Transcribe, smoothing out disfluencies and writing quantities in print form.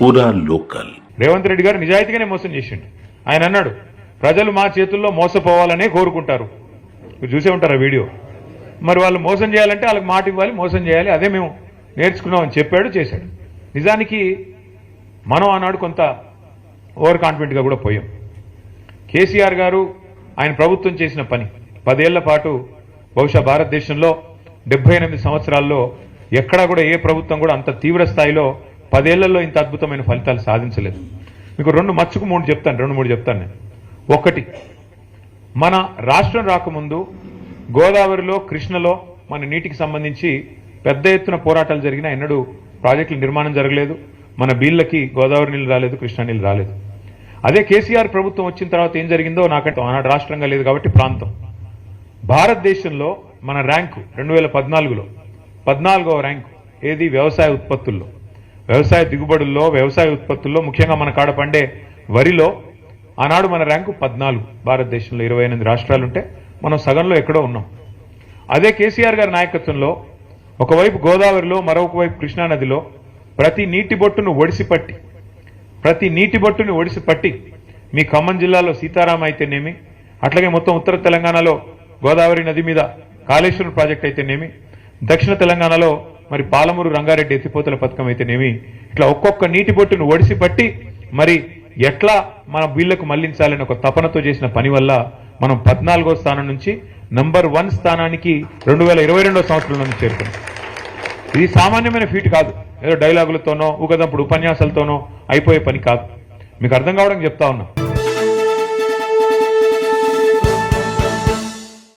పూరా లోకల్. రేవంత్ రెడ్డి గారు నిజాయితీగానే మోసం చేసిండు. ఆయన అన్నాడు, ప్రజలు మా చేతుల్లో మోసపోవాలనే కోరుకుంటారు. మీరు చూసే ఉంటారు ఆ వీడియో. మరి వాళ్ళు మోసం చేయాలంటే వాళ్ళకి మాట ఇవ్వాలి, మోసం చేయాలి, అదే మేము నేర్చుకున్నామని చెప్పాడు, చేశాడు. నిజానికి మనం ఆనాడు కొంత ఓవర్ కాన్ఫిడెంట్గా కూడా పోయాం. కేసీఆర్ గారు ఆయన ప్రభుత్వం చేసిన పని 10 ఏళ్ల పాటు బహుశా భారతదేశంలో 78 సంవత్సరాల్లో ఎక్కడా కూడా ఏ ప్రభుత్వం కూడా అంత తీవ్ర స్థాయిలో 10 ఏళ్లలో ఇంత అద్భుతమైన ఫలితాలు సాధించలేదు. మీకు 2 చెప్తాను నేను. ఒకటి, మన రాష్ట్రం రాకముందు గోదావరిలో, కృష్ణలో మన నీటికి సంబంధించి పెద్ద ఎత్తున పోరాటాలు జరిగినా ఎన్నడూ ప్రాజెక్టుల నిర్మాణం జరగలేదు. మన బీళ్ళకి గోదావరి నీళ్ళు రాలేదు, కృష్ణా నీళ్ళు రాలేదు. అదే కేసీఆర్ ప్రభుత్వం వచ్చిన తర్వాత ఏం జరిగిందో నాకంటే ఆనాడు రాష్ట్రంగా లేదు కాబట్టి ప్రాంతం. భారతదేశంలో మన ర్యాంకు 2014లో 14వ ర్యాంకు ఏది? వ్యవసాయ ఉత్పత్తుల్లో, వ్యవసాయ దిగుబడుల్లో, వ్యవసాయ ఉత్పత్తుల్లో, ముఖ్యంగా మన కాడ పండే వరిలో ఆనాడు మన ర్యాంకు 14. భారతదేశంలో 28 రాష్ట్రాలుంటే మనం సగంలో ఎక్కడో ఉన్నాం. అదే కేసీఆర్ గారి నాయకత్వంలో ఒకవైపు గోదావరిలో, మరొక వైపు కృష్ణానదిలో ప్రతి నీటి బొట్టును ఒడిసిపట్టి మీ ఖమ్మం జిల్లాలో సీతారామ అయితేనేమి, అట్లాగే మొత్తం ఉత్తర తెలంగాణలో గోదావరి నది మీద కాళేశ్వరం ప్రాజెక్ట్ అయితేనేమి, దక్షిణ తెలంగాణలో మరి పాలమూరు రంగారెడ్డి ఎత్తిపోతల పథకం అయితేనేమి, ఇట్లా ఒక్కొక్క నీటి బొట్టును ఒడిసిపట్టి మరి ఎట్లా మన వీళ్లకు మళ్లించాలని ఒక తపనతో చేసిన పని వల్ల మనం 14వ స్థానం నుంచి నంబర్ 1 స్థానానికి 2022వ సంవత్సరంలో చేరుకున్నాం. ఇది సామాన్యమైన ఫీట్ కాదు. ఏదో డైలాగులతోనో ఊకదంపుడు ఉపన్యాసాలతోనో అయిపోయే పని కాదు. మీకు అర్థం కావడానికి చెప్తా ఉన్నా.